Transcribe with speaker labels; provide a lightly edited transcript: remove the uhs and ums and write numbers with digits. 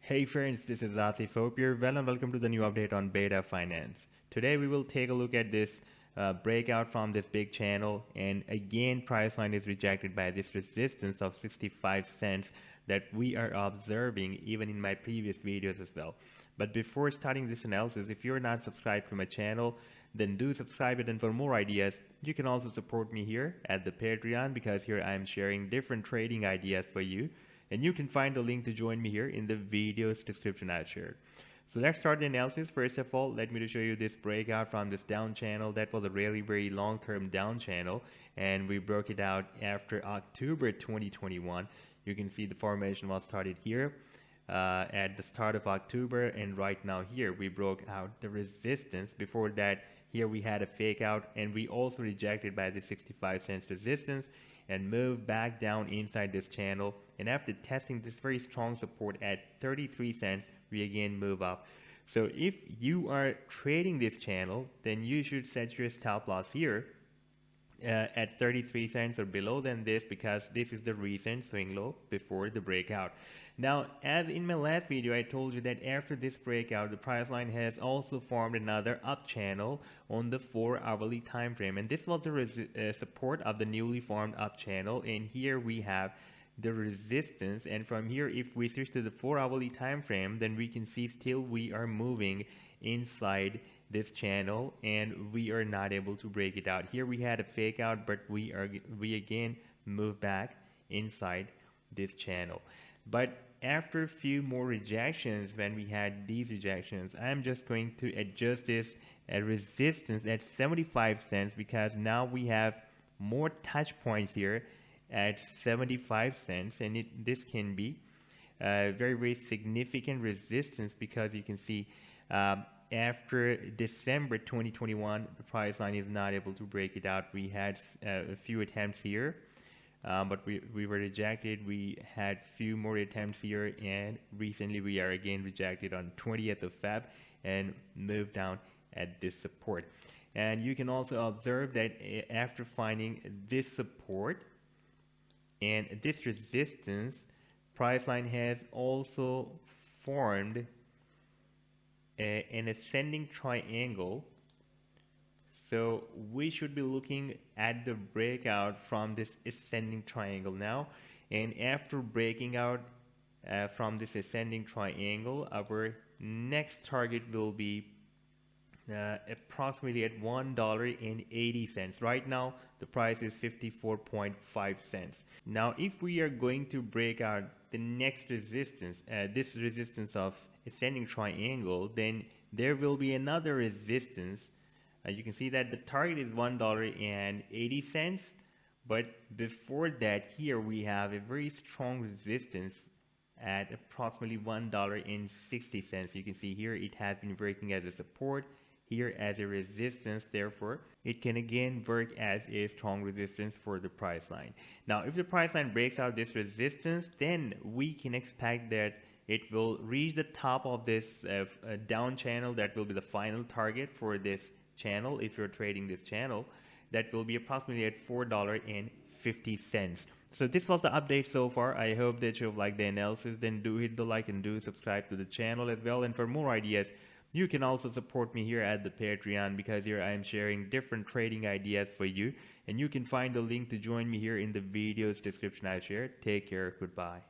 Speaker 1: Hey friends, this is Atif. Hope you're well and welcome to the new update on betafinance. Today we will take a look at this breakout from this big channel, and again price line is rejected by this resistance of 65 cents that we are observing even in my previous videos as well. But before starting this analysis, if you're not subscribed to my channel, then do subscribe it, and for more ideas you can also support me here at the Patreon, because here I am sharing different trading ideas for you. And you can find the link to join me here in the video's description I've shared. So let's start the analysis. First of all, let me to show you this breakout from this down channel. That was a really very long-term down channel, and we broke it out after October 2021. You can see the formation was started here at the start of October, and right now here we broke out the resistance. Before that, here we had a fake out, and we also rejected by the 65 cents resistance and moved back down inside this channel. And after testing this very strong support at 33 cents, we again move up. So if you are trading this channel, then you should set your stop loss here at 33 cents or below than this, because this is the recent swing low before the breakout. Now, as in my last video, I told you that after this breakout, the price line has also formed another up channel on the 4-hourly time frame, and this was the support of the newly formed up channel. And here we have the resistance, and from here, if we switch to the 4-hourly time frame, then we can see still we are moving inside this channel and we are not able to break it out. Here we had a fake out, but we again move back inside this channel. But after a few more rejections, when we had these rejections, I'm just going to adjust this at resistance at 75 cents, because now we have more touch points here at 75 cents, and this can be very, very significant resistance, because you can see after December 2021, the price line is not able to break it out. We had a few attempts here, but we were rejected. We had few more attempts here, and recently we are again rejected on 20th of Feb and moved down at this support. And you can also observe that after finding this support and this resistance, price line has also formed an ascending triangle. So we should be looking at the breakout from this ascending triangle now. And after breaking out from this ascending triangle, our next target will be approximately at $1.80. Right now the price is 54.5 cents. Now if we are going to break out the next resistance, this resistance of ascending triangle, then there will be another resistance. You can see that the target is $1.80, but before that, here we have a very strong resistance at approximately $1.60. You can see here it has been working as a support, here as a resistance. Therefore it can again work as a strong resistance for the price line. Now if the price line breaks out this resistance, then we can expect that it will reach the top of this down channel. That will be the final target for this channel. If you're trading this channel, that will be approximately at $4.50. So this was the update so far. I hope that you've liked the analysis. Then do hit the like and do subscribe to the channel as well. And for more ideas, you can also support me here at the Patreon, because here I am sharing different trading ideas for you, and you can find the link to join me here in the video's description I've shared. Take care. Goodbye.